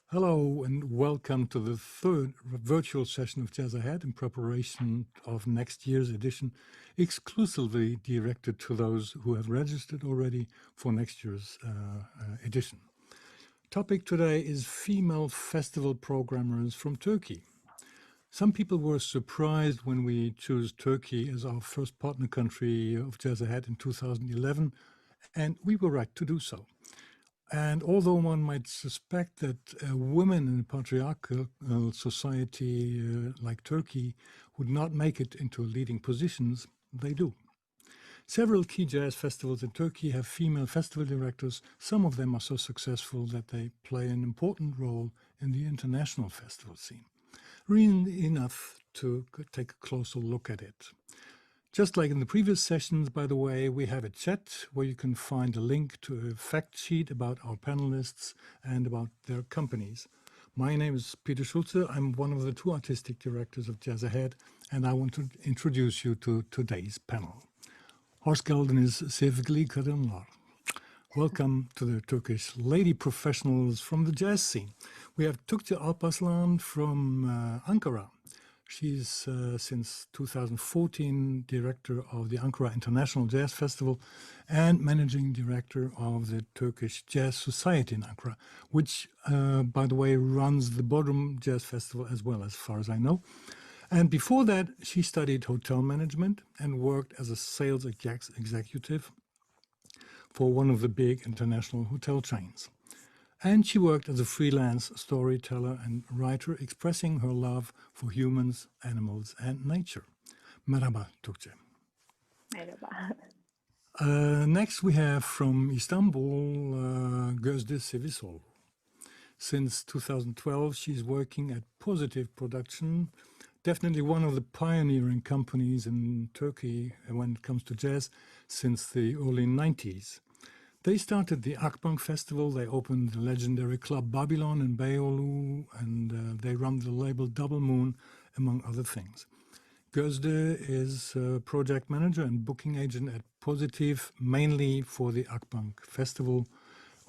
Hello and welcome to the third virtual session of Jazzahead in preparation of next year's edition, exclusively directed to those who have registered already for next year's edition. Topic today is female festival programmers from Turkey. Some people were surprised when we chose Turkey as our first partner country of Jazzahead in 2011, and we were right to do so. And although one might suspect that women in a patriarchal society like Turkey would not make it into leading positions, they do. Several key jazz festivals in Turkey have female festival directors. Some of them are so successful that they play an important role in the international festival scene. Reason enough to take a closer look at it. Just like in the previous sessions, by the way, we have a chat where you can find a link to a fact sheet about our panelists and about their companies. My name is Peter Schulze. I'm one of the two artistic directors of Jazzahead, and I want to introduce you to today's panel. Hoş geldiniz sevgili kadınlar. Welcome to the Turkish lady professionals from the jazz scene. We have Tuğçe Alpaslan from Ankara. She's since 2014 director of the Ankara International Jazz Festival and managing director of the Turkish Jazz Society in Ankara, which, by the way, runs the Bodrum Jazz Festival as well, as far as I know. And before that, she studied hotel management and worked as a sales executive for one of the big international hotel chains. And she worked as a freelance storyteller and writer, expressing her love for humans, animals, and nature. Merhaba, Tuğçe. Merhaba. Next, we have from Istanbul, Gözde Sivişoğlu. Since 2012, she's working at Pozitif production, definitely one of the pioneering companies in Turkey when it comes to jazz since the early 90s. They started the Akbank festival, they opened the legendary Club Babylon in Beyoğlu, and they run the label Double Moon, among other things. Gözde is a project manager and booking agent at Pozitif, mainly for the Akbank festival.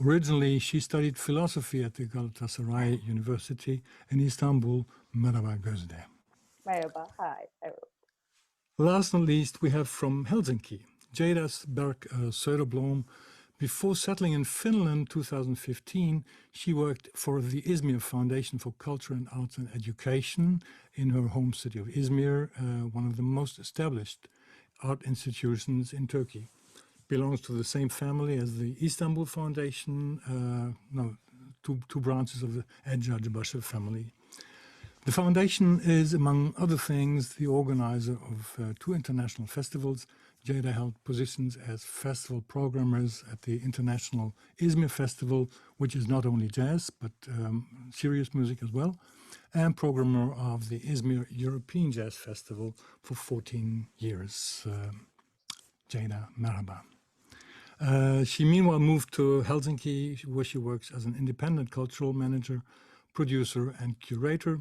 Originally, she studied philosophy at the Galatasaray University in Istanbul. Merhaba Gözde. Merhaba. Hi. Last not least, we have from Helsinki, Ceyda's Berk-Söderblom. Before settling in Finland 2015, she worked for the Izmir Foundation for Culture and Arts and Education in her home city of Izmir, one of the most established art institutions in Turkey. Belongs to the same family as the Istanbul Foundation, two branches of the Eczacıbaşı family. The foundation is, among other things, the organizer of two international festivals. Ceyda held positions as festival programmers at the International Izmir Festival, which is not only jazz, but serious music as well, and programmer of the Izmir European Jazz Festival for 14 years. Ceyda, merhaba. She meanwhile moved to Helsinki, where she works as an independent cultural manager, producer, and curator.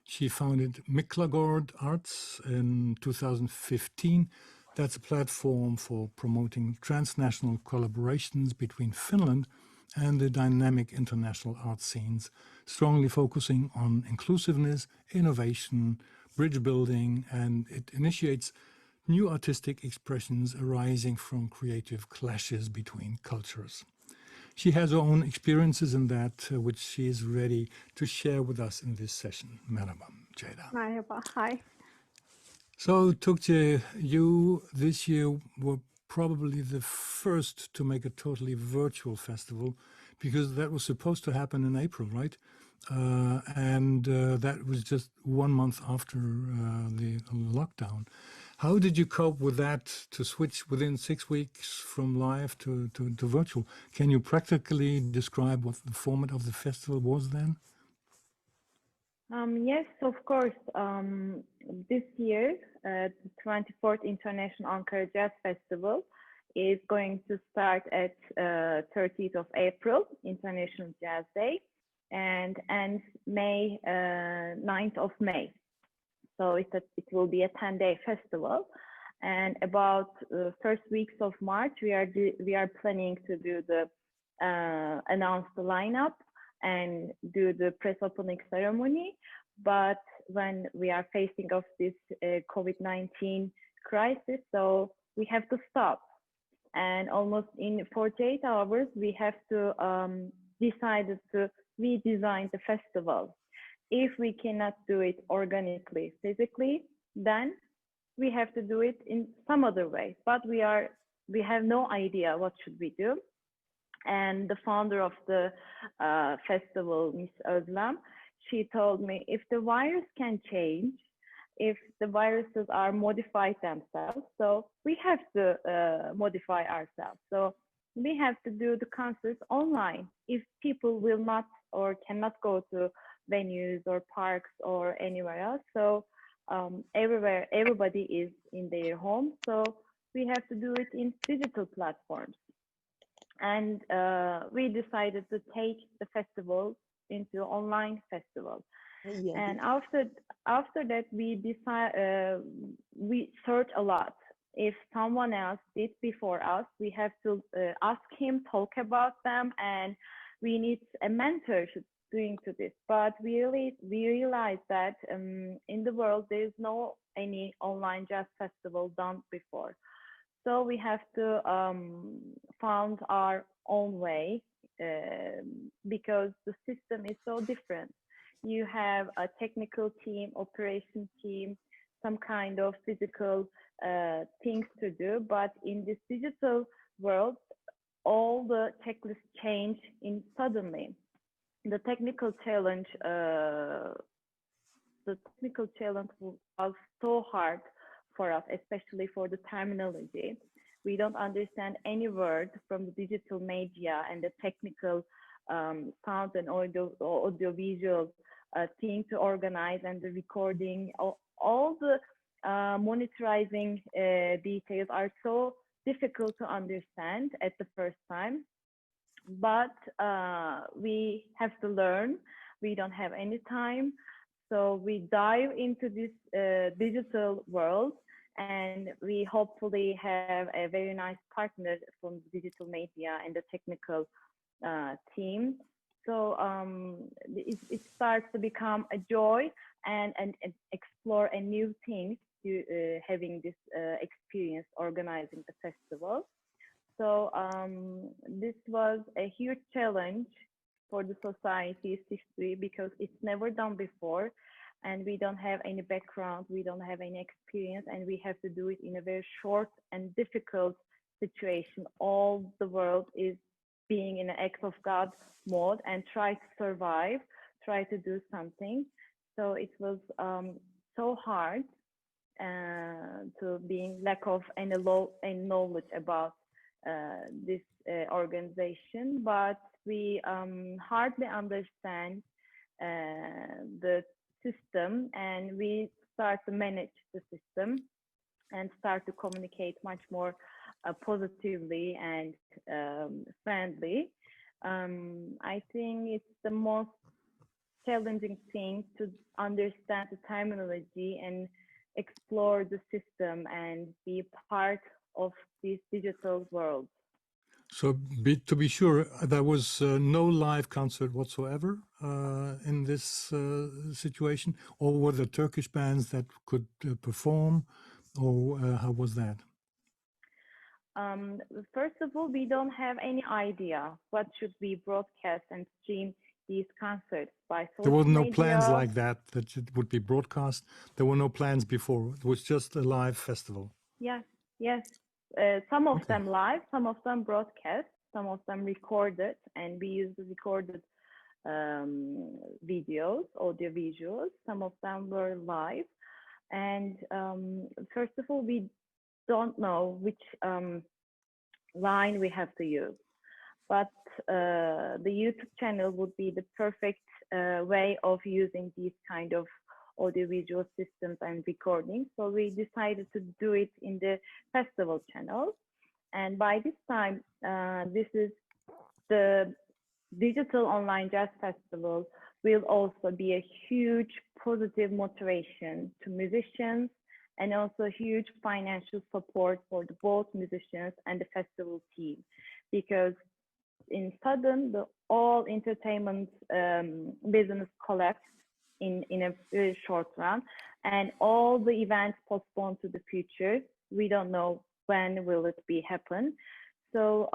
She founded MiklagårdArts in 2015. That's a platform for promoting transnational collaborations between Finland and the dynamic international art scenes, strongly focusing on inclusiveness, innovation, bridge building, and it initiates new artistic expressions arising from creative clashes between cultures. She has her own experiences in that, which she is ready to share with us in this session. Merhaba, Ceyda. Merhaba. Hi. So, Tuğçe, you this year were probably the first to make a totally virtual festival, because that was supposed to happen in April, right? And that was just 1 month after the lockdown. How did you cope with that, to switch within 6 weeks from live to virtual? Can you practically describe what the format of the festival was then? Yes, of course. This year, the 24th International Ankara Jazz Festival is going to start at 30th of April, International Jazz Day, and ends May 9th of May. So it will be a 10-day festival. And about first weeks of March, we are planning to do the announce the lineup and do the press opening ceremony. But when we are facing of this COVID-19 crisis, so we have to stop. And almost in 48 hours, we have to decided to redesign the festival. If we cannot do it organically, physically, then we have to do it in some other way. But we have no idea what should we do. And the founder of the festival, Miss Özlem, she told me, if the virus can change, if the viruses are modified themselves, so we have to modify ourselves. So we have to do the concerts online. If people will not or cannot go to venues or parks or anywhere else, so everywhere, everybody is in their home. So we have to do it in digital platforms. And we decided to take the festival into online festival. Yeah. And after that, we search a lot. If someone else did before us, we have to ask him, talk about them, and we need a mentor doing to this. But we realized that in the world there is no any online jazz festival done before. So we have to found our own way because the system is so different. You have a technical team, operation team, some kind of physical things to do, but in this digital world, all the checklists change in suddenly. The technical challenge was so hard for us, especially for the terminology. We don't understand any word from the digital media and the technical sound and audio visual thing to organize, and the recording. All the monitoring details are so difficult to understand at the first time. But we have to learn. We don't have any time. So we dive into this digital world, and we hopefully have a very nice partner from digital media and the technical team. So it starts to become a joy and explore a new things to having this experience organizing the festival. So this was a huge challenge for the society's history because it's never done before, and we don't have any background, we don't have any experience, and we have to do it in a very short and difficult situation. All the world is being in an act of God mode and try to survive, try to do something. So it was so hard to being lack of any knowledge about this organization, but we hardly understand the system, and we start to manage the system and start to communicate much more positively and friendly. I think it's the most challenging thing to understand the terminology and explore the system and be part of this digital world. So to be sure, there was no live concert whatsoever in this situation, or were there Turkish bands that could perform, or how was that? First of all, we don't have any idea what should we broadcast and stream these concerts by social There were no media. plans like that it would be broadcast. There were no plans before. It was just a live festival. Yes. Some of them live, some of them broadcast, some of them recorded, and we use the recorded videos, audio visuals. Some of them were live. And first of all, we don't know which line we have to use. But the YouTube channel would be the perfect way of using these kind of audiovisual systems and recording. So we decided to do it in the festival channel. And by this time, this is the digital online jazz festival will also be a huge positive motivation to musicians, and also huge financial support for both musicians and the festival team, because in sudden, the all entertainment business collapsed in a very short run, and all the events postponed to the future. We don't know when will it be happen. So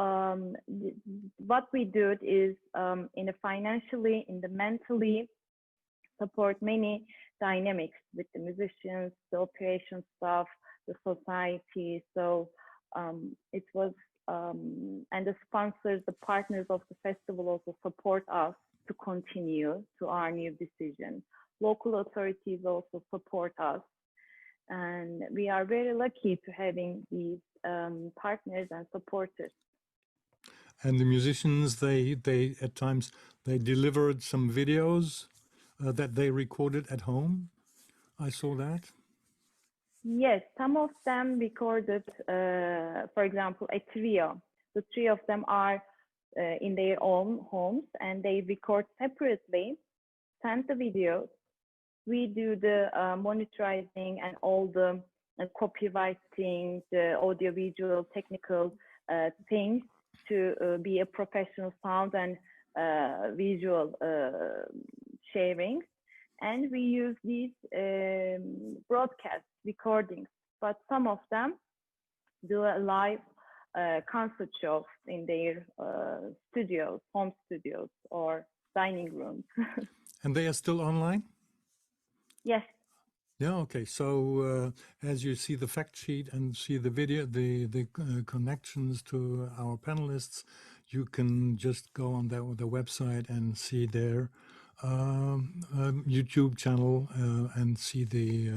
what we do is in the financially, in the mentally, support many dynamics with the musicians, the operation staff, the society. So it was, and the sponsors, the partners of the festival also support us to continue to our new decision. Local authorities also support us. And we are very lucky to having these partners and supporters. And the musicians, they at times, they delivered some videos that they recorded at home. I saw that. Yes, some of them recorded, for example, a trio. The three of them are in their own homes, and they record separately, send the videos. We do the monitoring and all the copywriting, the audiovisual technical things to be a professional sound and visual sharing. And we use these broadcast recordings, but some of them do a live concert shows in their studios, home studios or dining rooms. And they are still online? Yes. Yeah, okay. So as you see the fact sheet and see the video, the connections to our panelists, you can just go on the website and see their YouTube channel and see the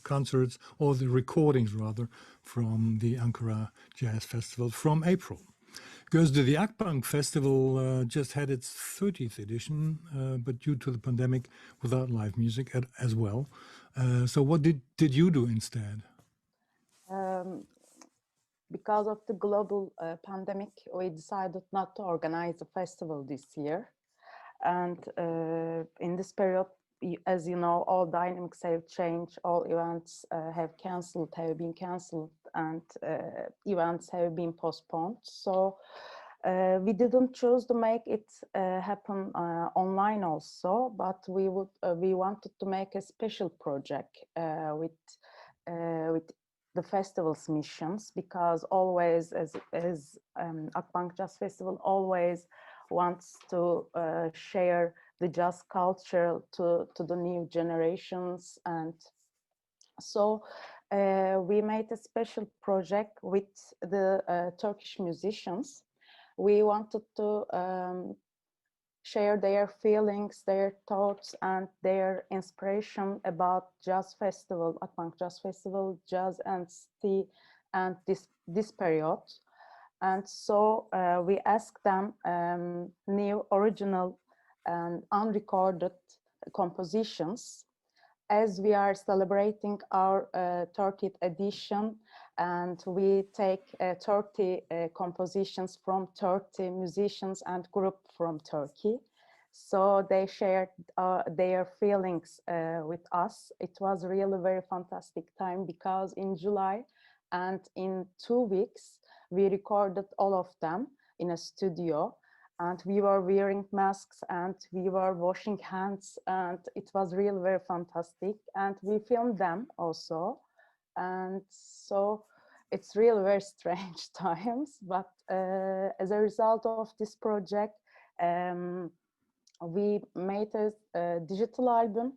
concerts, or the recordings rather, from the Ankara Jazz Festival from April. Gözde, the Akbank Festival just had its 30th edition, but due to the pandemic, without live music as well. So what did you do instead? Because of the global pandemic, we decided not to organize the festival this year. And in this period, as you know, all dynamics have changed, all events have been cancelled, and events have been postponed. So we didn't choose to make it happen online also, but we wanted to make a special project with the festival's missions, because always, as Akbank Jazz Festival always wants to share the jazz culture to the new generations. And so we made a special project with the Turkish musicians. We wanted to share their feelings, their thoughts, and their inspiration about Jazz Festival, Akbank Jazz Festival, jazz and city, and this period. And so we asked them new, original, and unrecorded compositions, as we are celebrating our 30th edition, and we take 30 compositions from 30 musicians and group from Turkey. So they shared their feelings with us. It was really very fantastic time, because in July and in 2 weeks, we recorded all of them in a studio, and we were wearing masks and we were washing hands, and it was really very fantastic. And we filmed them also. And so it's really very strange times, but as a result of this project, we made a digital album.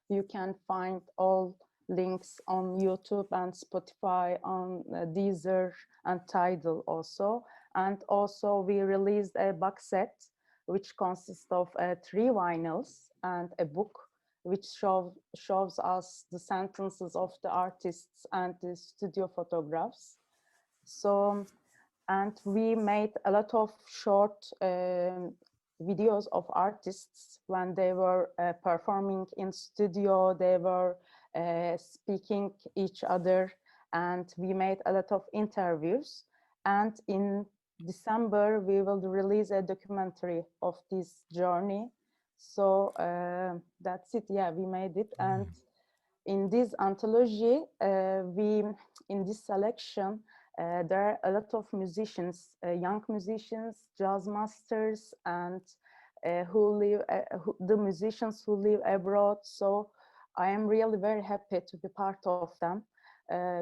You can find all links on YouTube and Spotify, on Deezer and Tidal also. And also we released a box set, which consists of 3 vinyls and a book, which shows us the sentences of the artists and the studio photographs. So, and we made a lot of short videos of artists when they were performing in studio. They were speaking each other, and we made a lot of interviews. And in December, we will release a documentary of this journey. So that's it. Yeah, we made it. And in this anthology, in this selection, There are a lot of musicians, young musicians, jazz masters, and the musicians who live abroad. So I am really very happy to be part of them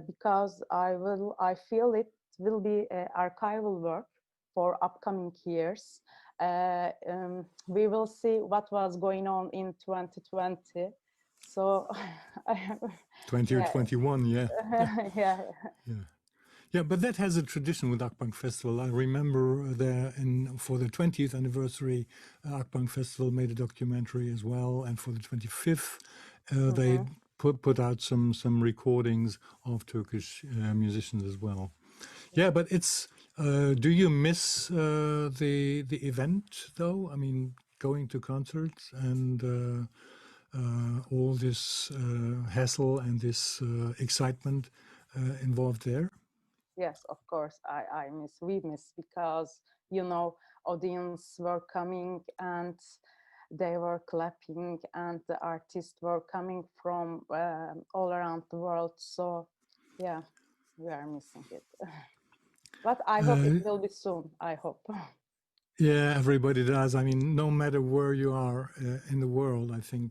because I feel it will be archival work for upcoming years. We will see what was going on in 2020. So 20 or 21, yeah. yeah. Yeah, but that has a tradition with Akbank Festival. I remember for the 20th anniversary, Akbank Festival made a documentary as well, and for the 25th, they put out some recordings of Turkish musicians as well. Yeah, but it's. Do you miss the event though? I mean, going to concerts and all this hassle and this excitement involved there. Yes, of course, we miss because, you know, audience were coming and they were clapping and the artists were coming from all around the world. So, yeah, we are missing it. But I hope it will be soon, I hope. Yeah, everybody does. I mean, no matter where you are in the world, I think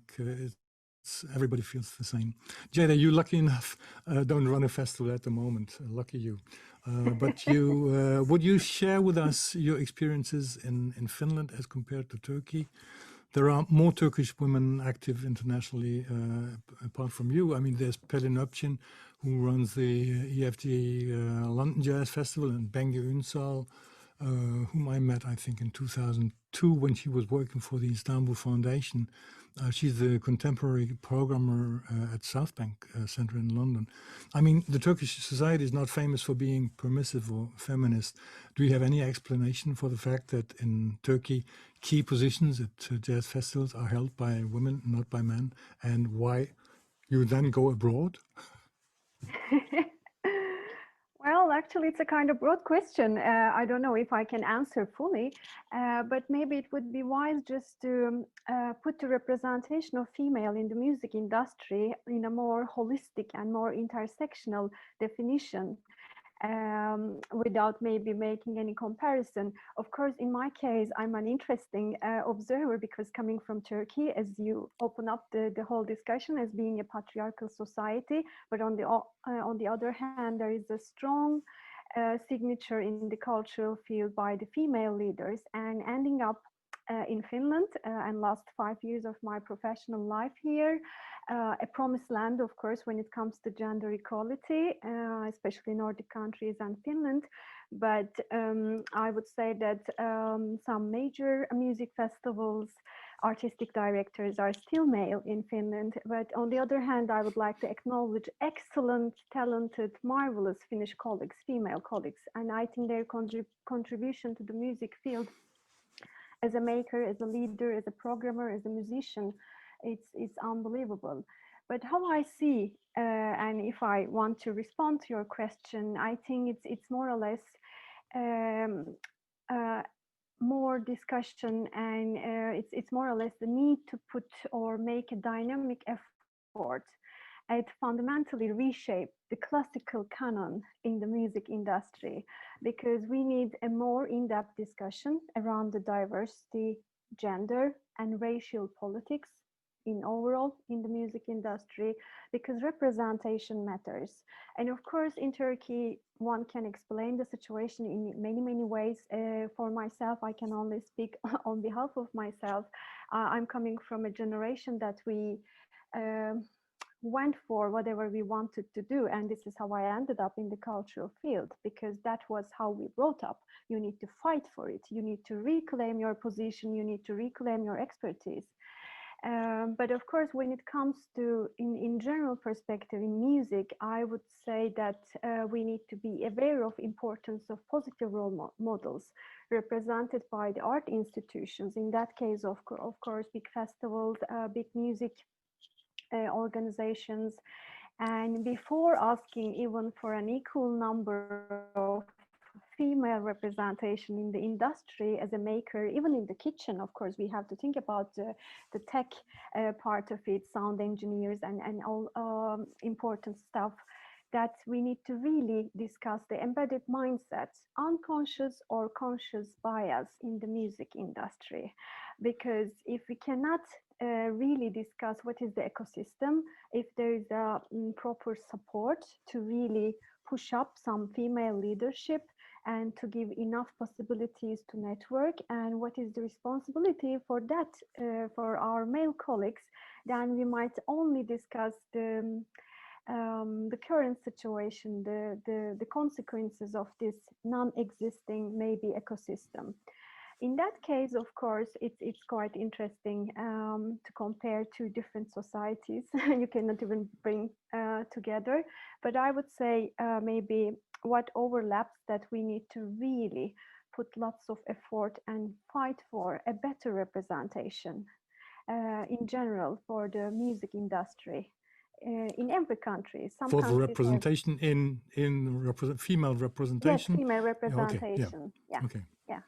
everybody feels the same. Ceyda, you lucky enough don't run a festival at the moment. Lucky you. But you would you share with us your experiences in Finland as compared to Turkey? There are more Turkish women active internationally apart from you. I mean, there's Pelin Öpçin, who runs the EFG London Jazz Festival, and Bengi Ünsal, whom I met, I think, in 2002 when she was working for the Istanbul Foundation. She's the contemporary programmer at Southbank Centre in London. I mean, the Turkish society is not famous for being permissive or feminist. Do you have any explanation for the fact that in Turkey, key positions at jazz festivals are held by women, not by men, and why you then go abroad? Well, actually, it's a kind of broad question. I don't know if I can answer fully, but maybe it would be wise just to put the representation of female in the music industry in a more holistic and more intersectional definition. Without maybe making any comparison. Of course, in my case, I'm an interesting observer because coming from Turkey, as you open up the whole discussion as being a patriarchal society, but on the other hand, there is a strong signature in the cultural field by the female leaders, and ending up in Finland and last 5 years of my professional life here, a promised land, of course, when it comes to gender equality, especially Nordic countries and Finland. But I would say that some major music festivals, artistic directors are still male in Finland. But on the other hand, I would like to acknowledge excellent, talented, marvelous Finnish colleagues, female colleagues. And I think their contribution to the music field as a maker, as a leader, as a programmer, as a musician, it's unbelievable. But how I see, and if I want to respond to your question, I think it's more or less more discussion, and it's more or less the need to put or make a dynamic effort at fundamentally reshape the classical canon in the music industry, because we need a more in-depth discussion around the diversity, gender, and racial politics in overall in the music industry, because representation matters. And of course, in Turkey, one can explain the situation in many ways. For myself, I can only speak on behalf of myself. I'm coming from a generation that we went for whatever we wanted to do, and this is how I ended up in the cultural field, because that was how we brought up. You need to fight for it, you need to reclaim your position, you need to reclaim your expertise. But of course, when it comes to in general perspective in music, I would say that we need to be aware of importance of positive role models represented by the art institutions. In that case, of course, big festivals, big music organizations. And before asking even for an equal number of female representation in the industry as a maker, even in the kitchen, of course, we have to think about the tech part of it, sound engineers and all important stuff. that we need to really discuss the embedded mindsets, unconscious or conscious bias in the music industry. Because if we cannot really discuss what is the ecosystem, if there is a proper support to really push up some female leadership and to give enough possibilities to network, and what is the responsibility for that for our male colleagues, then we might only discuss the current situation, the consequences of this non-existing maybe ecosystem. In that case, of course, it's quite interesting to compare two different societies. You cannot even bring together. But I would say maybe what overlaps that we need to really put lots of effort and fight for a better representation in general for the music industry in every country. Some for the representation female representation. Yes, female representation. Yeah. Yeah. Okay. Yeah.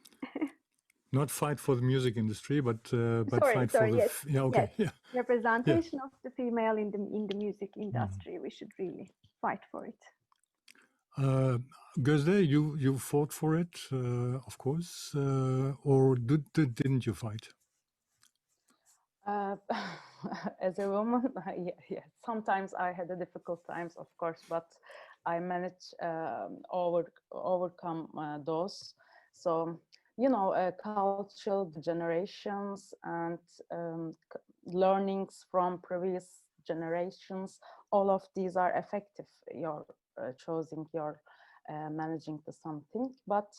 Not fight for the music industry, but fight for the yes. yeah. Okay. Yes. Yeah. Representation of the female in the music industry. We should really fight for it. Gözde, you fought for it, of course, or didn't you fight? As a woman, yeah, sometimes I had a difficult times, of course, but I managed overcome those. So, you know, cultural generations and learnings from previous generations, all of these are effective. You're choosing your managing to something, but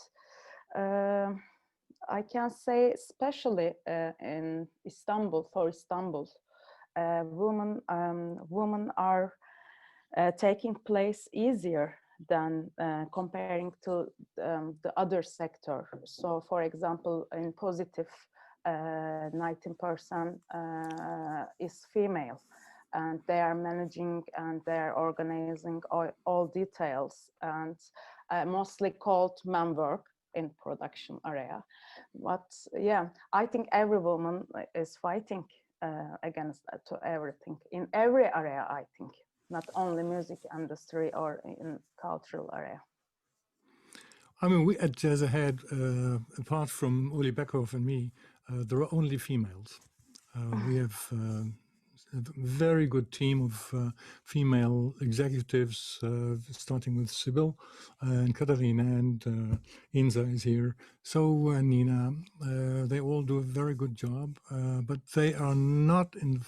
I can say, especially in Istanbul, for Istanbul, women are taking place easier than comparing to the other sector. So, for example, in Pozitif, 19% is female, and they are managing and they are organizing all details, and mostly called men work in production area. But yeah, I think every woman is fighting against to everything in every area, I think, not only music industry or in cultural area. I mean, we at jazzahead, apart from Uli Beckhoff and me, there are only females. We have a very good team of female executives, starting with Sibyl and Katarina, and Inza is here. So Nina, they all do a very good job, but they are not in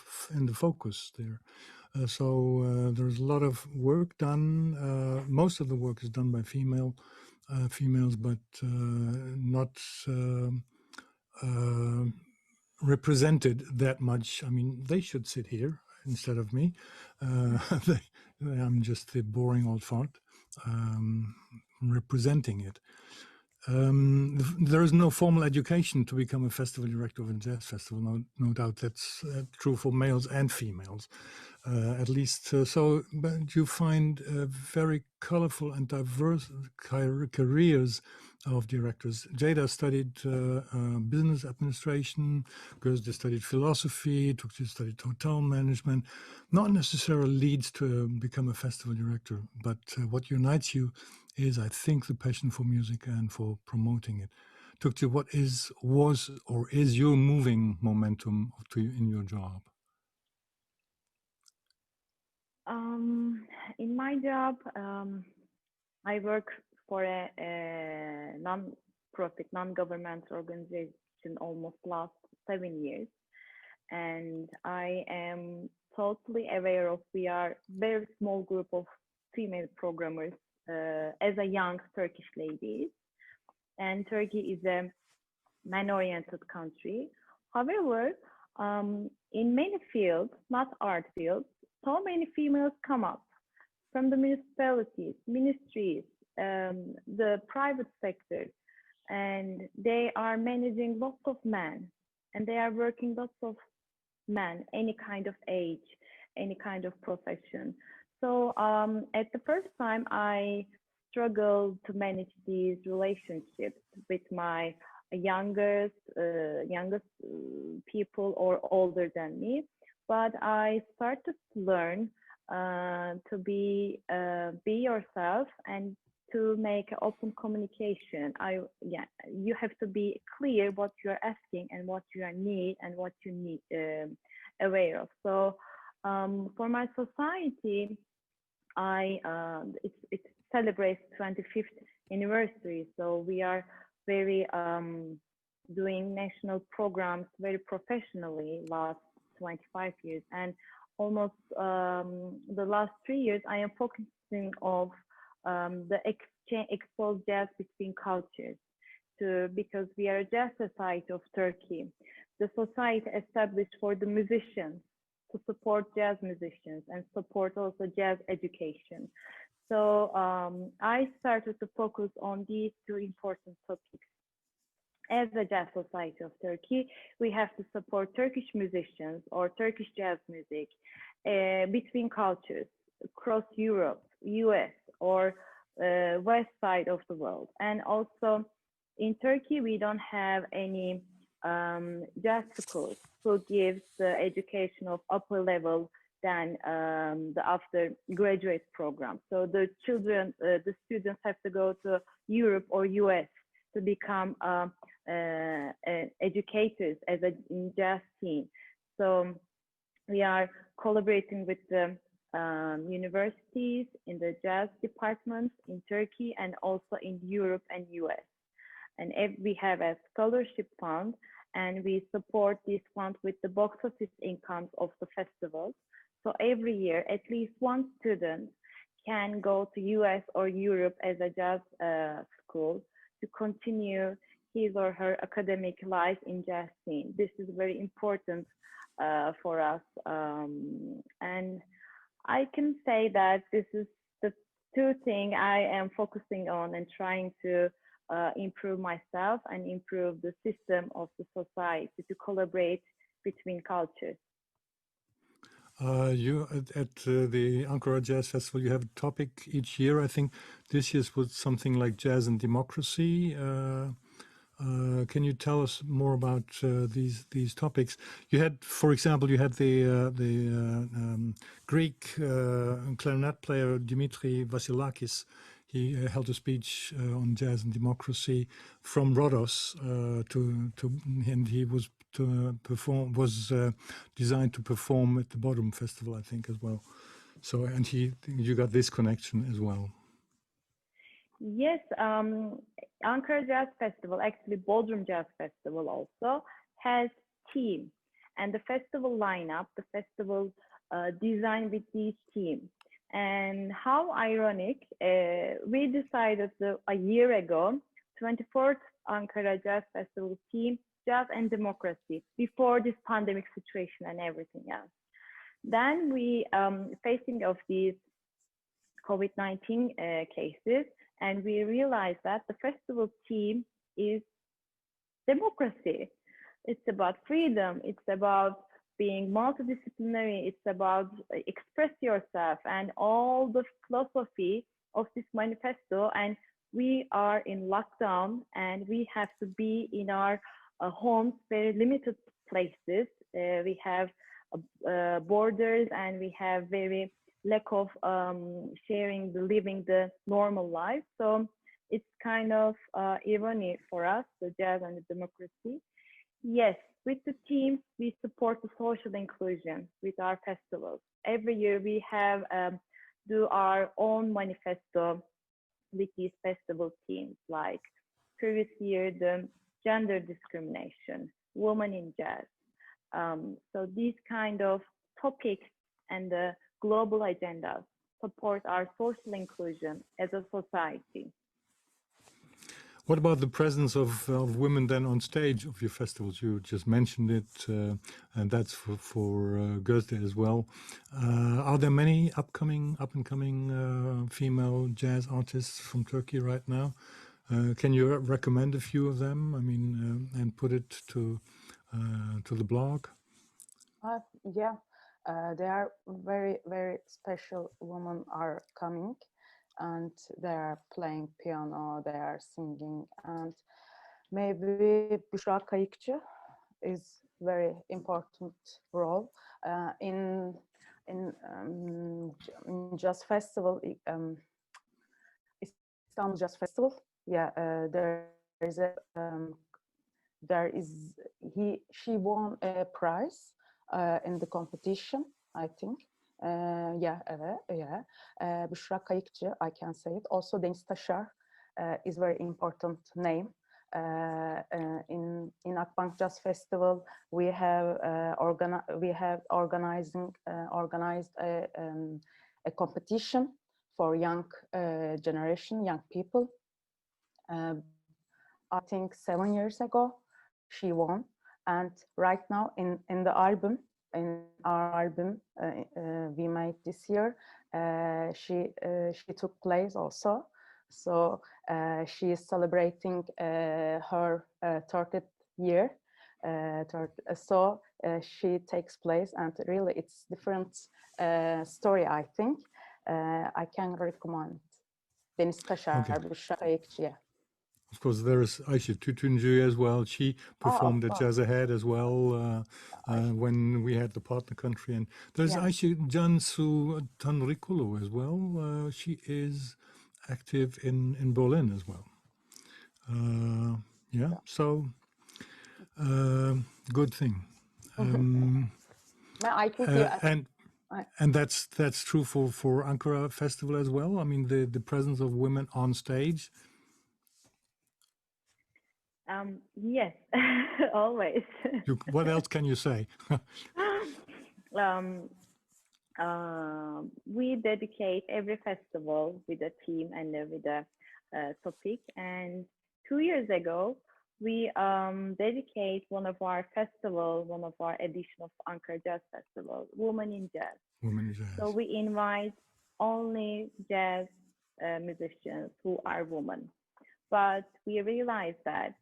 the focus there. So there's a lot of work done. Most of the work is done by females, but not represented that much. I mean, they should sit here instead of me. I'm just the boring old fart representing it. There is no formal education to become a festival director of a jazz festival. No doubt that's true for males and females, at least. But you find very colorful and diverse careers of directors. Ceyda studied business administration, Gözde studied philosophy, Tuğçe studied hotel management. Not necessarily leads to become a festival director, but what unites you is, I think, the passion for music and for promoting it. Tuğçe, what was or is your moving momentum in your job? In my job, I work for a non-profit, non-governmental organization almost last 7 years. And I am totally aware of, we are very small group of female programmers as a young Turkish ladies. And Turkey is a man-oriented country. However, in many fields, not art fields, so many females come up from the municipalities, ministries, the private sector, and they are managing lots of men, and they are working lots of men, any kind of age, any kind of profession. So at the first time, I struggled to manage these relationships with my youngest people or older than me. But I started to learn to be yourself and to make open communication. You have to be clear what you are asking and what you need and what you need aware of. So for my society, it celebrates 25th anniversary. So we are very doing national programs very professionally last 25 years, and almost the last 3 years I am focusing on the exposed jazz between cultures, because we are a jazz society of Turkey, the society established for the musicians, to support jazz musicians and support also jazz education. So I started to focus on these two important topics. As a jazz society of Turkey, we have to support Turkish musicians or Turkish jazz music between cultures across Europe, US, or west side of the world. And also in Turkey, we don't have any jazz schools who gives the education of upper level than the after graduate program. So the children, the students have to go to Europe or US to become educators as a jazz team. So we are collaborating with the universities in the jazz departments in Turkey and also in Europe and US. And we have a scholarship fund, and we support this fund with the box office incomes of the festivals. So every year, at least one student can go to US or Europe as a jazz school to continue his or her academic life in jazz scene. This is very important for us. And I can say that this is the two things I am focusing on and trying to improve myself and improve the system of the society to collaborate between cultures. You at the Ankara Jazz Festival, you have a topic each year. I think this year's was something like jazz and democracy. Can you tell us more about these topics? You had, for example, you had the Greek clarinet player Dimitri Vasilakis. He held a speech on jazz and democracy from Rhodos, and he was designed to perform at the Bodrum Festival, I think, as well. So, and you got this connection as well. Yes, Ankara Jazz Festival, actually Bodrum Jazz Festival also has team, and the festival lineup, the festival design with these teams. And how ironic, we decided a year ago, 24th Ankara Jazz Festival team, jazz and democracy, before this pandemic situation and everything else. Then we facing of these COVID-19 cases, and we realized that the festival theme is democracy. It's about freedom. It's about being multidisciplinary. It's about express yourself and all the philosophy of this manifesto. And we are in lockdown, and we have to be in our homes, very limited places. We have borders, and we have very lack of sharing, living the normal life. So it's kind of irony for us, the jazz and the democracy. Yes, with the teams, we support the social inclusion with our festivals. Every year we have do our own manifesto with these festival teams, like previous year, the gender discrimination, women in jazz. So these kind of topics and the global agendas support our social inclusion as a society. What about the presence of women then on stage of your festivals? You just mentioned it, and that's for Gözde as well. Are there many up and coming female jazz artists from Turkey right now? Can you recommend a few of them? I mean, and put it to the blog. Yeah, there are very, very special women are coming, and they are playing piano, they are singing, and maybe Büşra Kayıkçı is very important role in in Jazz Festival, Istanbul Jazz Festival. Yeah, she won a prize in the competition, I think. Büşra Kayıkçı, I can say it. Also, Deniz Taşar is very important name. In Akbank Jazz Festival, we have organized a competition for young generation, young people. I think 7 years ago, she won, and right now in our album we made this year, she took place also. So she is celebrating her 30th year. So she takes place, and really it's different story, I think. I can recommend Deniz Taşar, Büşra Kayıkçı. Yeah. Of course, there is Ayşe Tütüncü as well. She performed at Jazzahead as well when we had the partner country. And there's Ayşe Cansu Tanrıkulu as well. She is active in Berlin as well. So good thing. I think and that's true for Ankara Festival as well. I mean, the presence of women on stage. Yes, always. What else can you say? We dedicate every festival with a theme and with a topic. And 2 years ago, we dedicate one of our edition of Ankara Jazz Festival, Women in Jazz. Women in Jazz. So we invite only jazz musicians who are women. But we realized that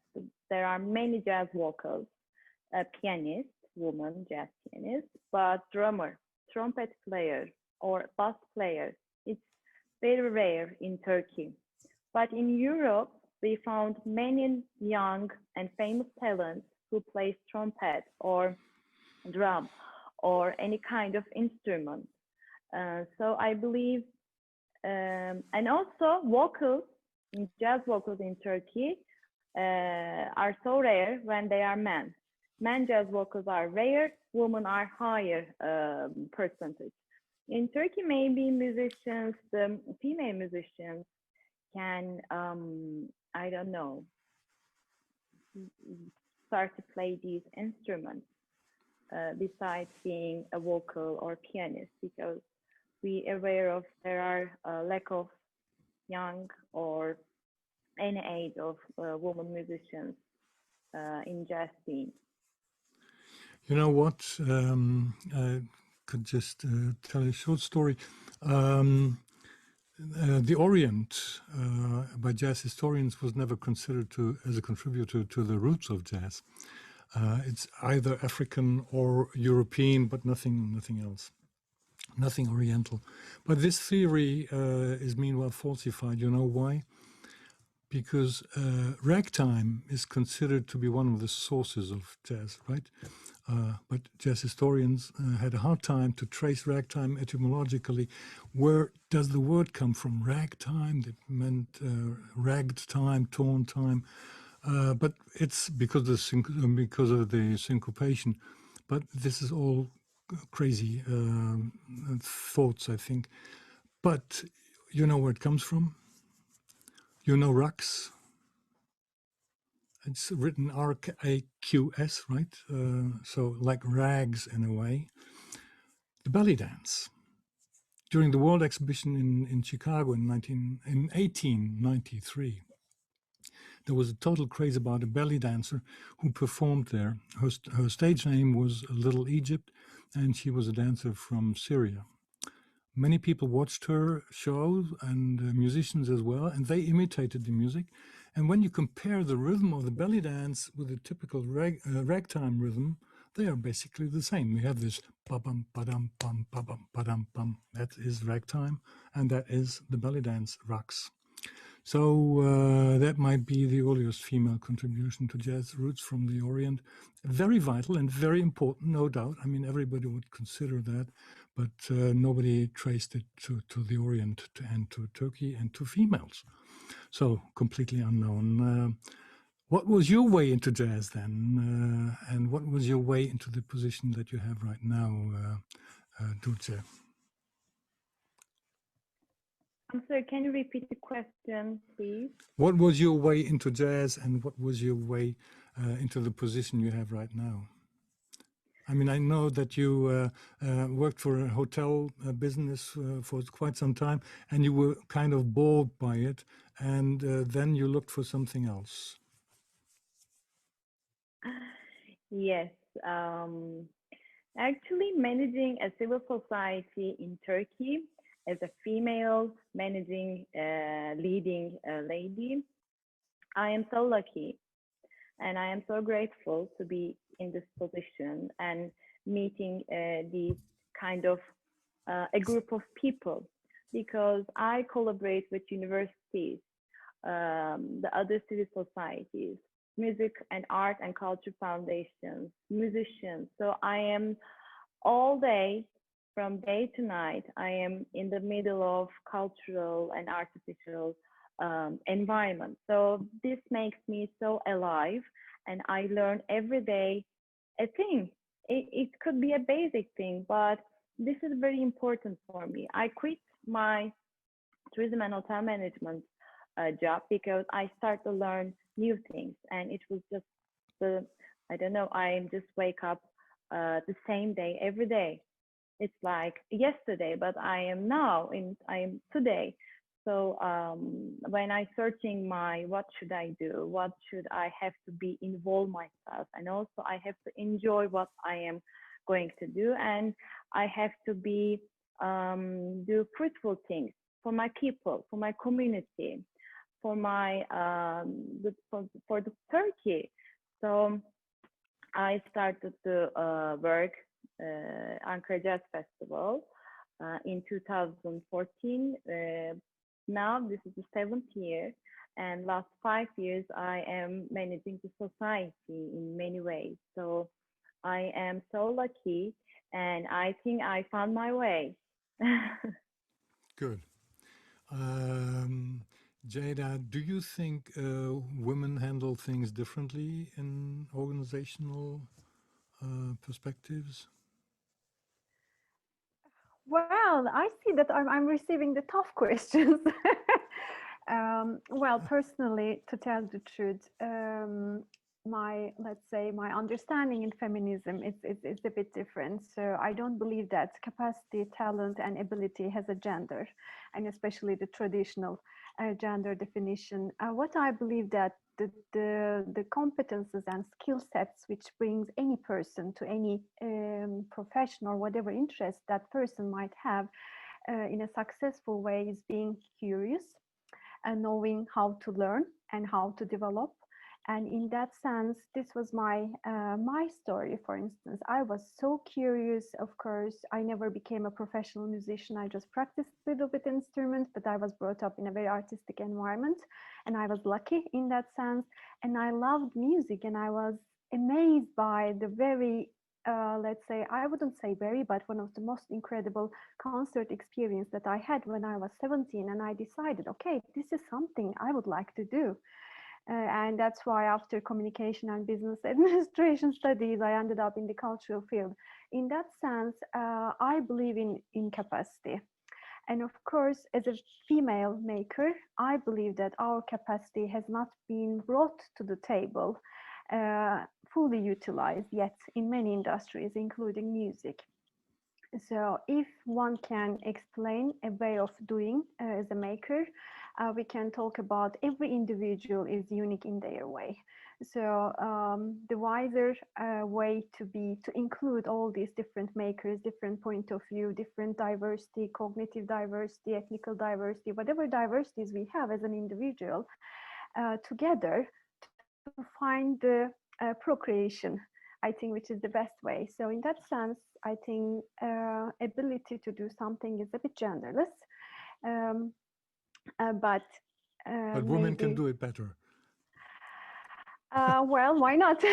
there are many jazz vocals, pianists, woman jazz pianists, but drummer, trumpet player, or bass player, it's very rare in Turkey. But in Europe, we found many young and famous talents who play trumpet or drum or any kind of instrument. So I believe, and also vocals, jazz vocals in Turkey are so rare when they are men. Men jazz vocals are rare, women are higher percentage. In Turkey, maybe musicians, female musicians can, I don't know, start to play these instruments besides being a vocal or pianist, because we are aware of there are a lack of young or any age of women musicians in jazz scene. You know what? I could just tell a short story. The Orient, by jazz historians, was never considered as a contributor to the roots of jazz. It's either African or European, but nothing else. Nothing Oriental. But this theory is meanwhile falsified. You know why? Because ragtime is considered to be one of the sources of jazz, right? But jazz historians had a hard time to trace ragtime etymologically. Where does the word come from? Ragtime, that meant ragged time, torn time. But it's because of the syncopation. But this is all crazy thoughts, I think. But you know where it comes from? You know Raqs? It's written R-A-Q-S, right? So like rags in a way. The belly dance. During the World Exhibition in Chicago in 1893, there was a total craze about a belly dancer who performed there. Her stage name was Little Egypt, and she was a dancer from Syria. Many people watched her shows, and musicians as well, and they imitated the music. And when you compare the rhythm of the belly dance with the typical ragtime rhythm, they are basically the same. We have this ba-bum, ba-dum, bum, ba-bum, ba-dum, bum. That is ragtime, and that is the belly dance Raqs. So that might be the earliest female contribution to jazz roots from the Orient. Very vital and very important, no doubt. I mean, everybody would consider that. but nobody traced it to the Orient and to Turkey and to females. So completely unknown. What was your way into jazz then? And what was your way into the position that you have right now, Tuğçe? I'm sorry, can you repeat the question, please? What was your way into jazz and what was your way into the position you have right now? I mean, I know that you worked for a hotel business for quite some time and you were kind of bored by it, and then you looked for something else. Yes, actually managing a civil society in Turkey as a female, managing, leading a lady, I am so lucky and I am so grateful to be in this position and meeting these kind of a group of people, because I collaborate with universities, the other civil societies, music and art and culture foundations, musicians. So I am all day, from day to night, I am in the middle of cultural and artificial environment. So this makes me so alive, and I learn every day a thing. It could be a basic thing, but this is very important for me. I quit my tourism and hotel management job because I start to learn new things, and it was just I don't know, I just wake up the same day every day. It's like yesterday, but I am today. So when I searching what should I do, what should I have to be involved myself, and also I have to enjoy what I am going to do, and I have to be do fruitful things for my people, for my community, for my for the Turkey. So I started to work Ankara Jazz Festival in 2014. Now this is the 7th year, and last 5 years I am managing the society in many ways. So I am so lucky, and I think I found my way. Good. Ceyda, do you think women handle things differently in organizational perspectives? Well, I see that I'm receiving the tough questions. Well, personally, to tell the truth, let's say my understanding in feminism is a bit different. So I don't believe that capacity, talent, and ability has a gender, and especially the traditional gender definition. What I believe that the competences and skill sets which brings any person to any profession or whatever interest that person might have in a successful way is being curious and knowing how to learn and how to develop. And in that sense, this was my story. For instance, I was so curious. Of course, I never became a professional musician. I just practiced a little bit instrument, but I was brought up in a very artistic environment, and I was lucky in that sense. And I loved music, and I was amazed by the very let's say, I wouldn't say very, but one of the most incredible concert experience that I had when I was 17. And I decided, okay, this is something I would like to do. And that's why after communication and business administration studies, I ended up in the cultural field. In that sense, I believe in capacity. And of course, as a female maker, I believe that our capacity has not been brought to the table, fully utilized yet in many industries, including music. So if one can explain a way of doing as a maker, we can talk about every individual is unique in their way. So the wiser way to include all these different makers, different point of view, different diversity, cognitive diversity, ethnical diversity, whatever diversities we have as an individual, together to find the procreation, I think, which is the best way. So in that sense, I think ability to do something is a bit genderless, but women can do it better. Well, why not?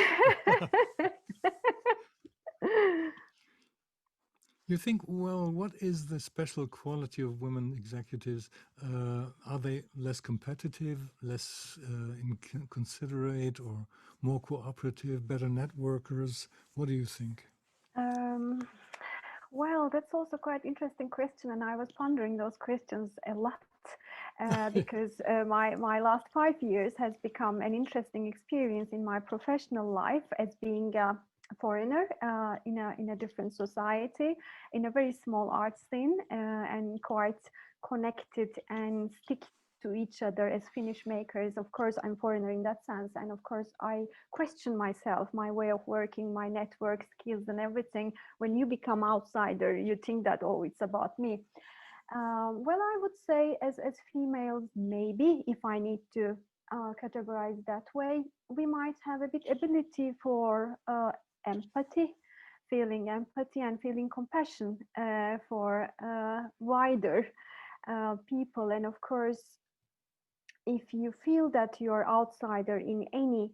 You think, well, what is the special quality of women executives? Are they less competitive, less considerate, or more cooperative, better networkers? What do you think? Well, that's also quite interesting question, and I was pondering those questions a lot because my last 5 years has become an interesting experience in my professional life as being a foreigner in a different society, in a very small art scene, and quite connected and stick to each other as Finnish makers. Of course, I'm foreigner in that sense, and of course, I question myself, my way of working, my network skills, and everything. When you become outsider, you think that, oh, it's about me. Well, I would say as females, maybe if I need to categorize that way, we might have a bit ability for empathy, feeling empathy and feeling compassion for wider people. And of course, if you feel that you're outsider in any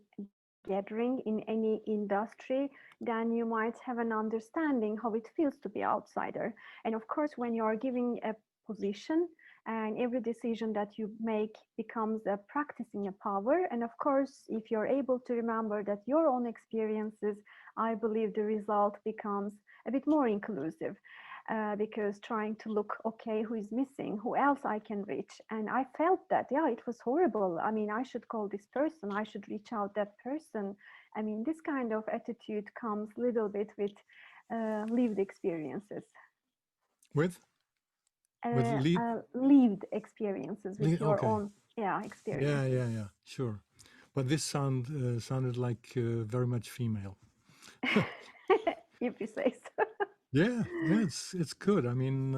gathering, in any industry, then you might have an understanding how it feels to be outsider. And of course, when you are giving a position, and every decision that you make becomes a practicing a power. And of course, if you're able to remember that your own experiences, I believe the result becomes a bit more inclusive. Because trying to look, okay, who is missing, who else I can reach. And I felt that, yeah, it was horrible. I mean, I should call this person, I should reach out that person. I mean, this kind of attitude comes a little bit with lived experiences. With lived experiences, with your okay. own experiences. Yeah, sure. But this sounded like very much female. If you say so. Yeah, it's good. I mean,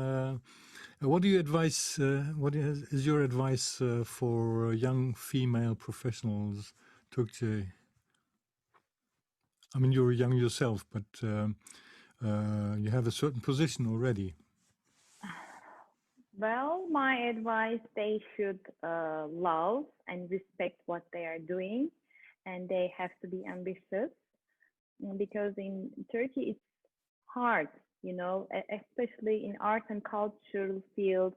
what do you advise? What is your advice for young female professionals, Tuğçe? I mean, you're young yourself, but you have a certain position already. Well, my advice, they should love and respect what they are doing, and they have to be ambitious, because in Turkey it's hard, you know, especially in art and cultural field,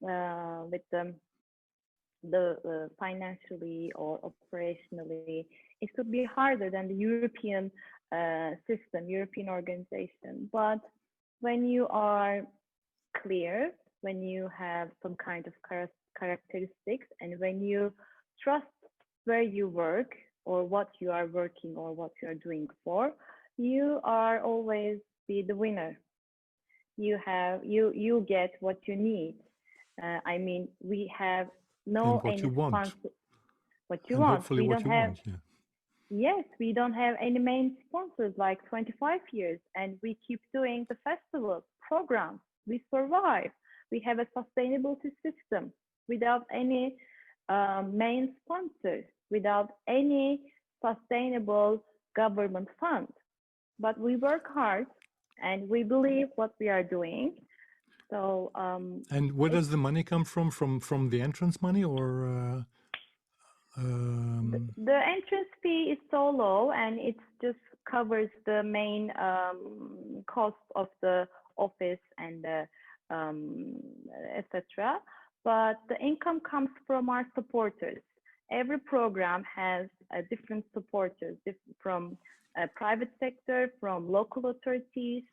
with the financially or operationally, it could be harder than the European system, European organization. But when you are clear, when you have some kind of characteristics, and when you trust where you work or what you are working or what you are doing for, you are always be the winner. You get what you need. I mean, we have no and what any you want. What you and want. Hopefully we what don't you have. want. Yeah. Yes, we don't have any main sponsors like 25 years, and we keep doing the festival programs. We survive. We have a sustainability system without any main sponsors, without any sustainable government fund. But we work hard, and we believe what we are doing. So. And where does the money come from? From the entrance money, or? The entrance fee is so low, and it just covers the main cost of the office and the etc. But the income comes from our supporters. Every program has different supporters from private sector, from local authorities.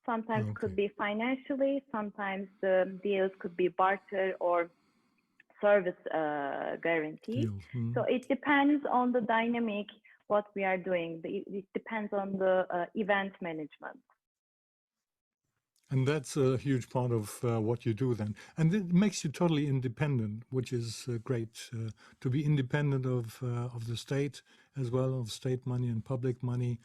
Sometimes could be financially, sometimes the deals could be barter or service guarantee. So it depends on the dynamic, what we are doing. It depends on the event management. And that's a huge part of what you do then. And it makes you totally independent, which is great, to be independent of the state as well, of state money and public money,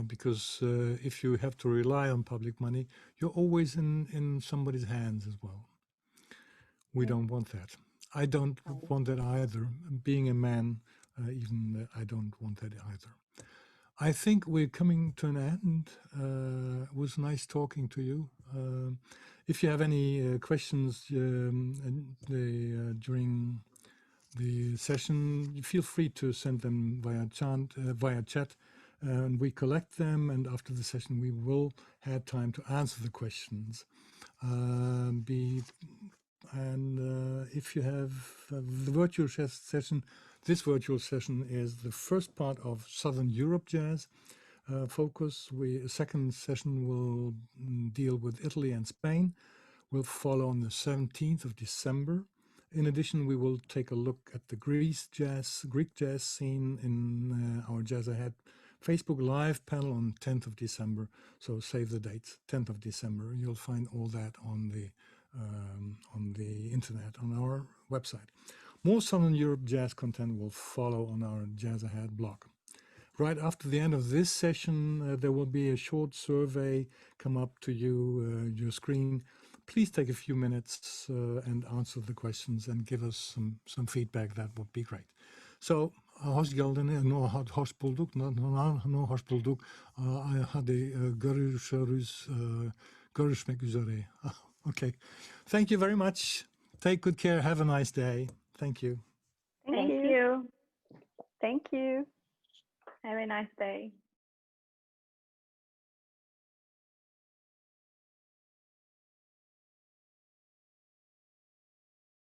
because if you have to rely on public money, you're always in somebody's hands as well. We don't want that. I don't want that either. Being a man, even I don't want that either. I think we're coming to an end. It was nice talking to you. If you have any questions during the session, feel free to send them via chat. and we collect them, and after the session we will have time to answer the questions. If you have the virtual session, this virtual session is the first part of Southern Europe Jazz focus. Second session will deal with Italy and Spain. Will follow on the 17th of December. In addition, we will take a look at the Greek jazz scene in our Jazzahead Facebook Live panel on 10th of December. So save the dates, 10th of December. You'll find all that on the internet, on our website. More Southern Europe jazz content will follow on our Jazzahead blog. Right after the end of this session, there will be a short survey come up to you, your screen. Please take a few minutes and answer the questions and give us some feedback. That would be great. So, hoş geldiniz. Hoş bulduk. Hoş bulduk. Hadi görüşürüz. Görüşmek üzere. Okay. Thank you very much. Take good care. Have a nice day. Thank you. Thank you. Thank you. Have a nice day.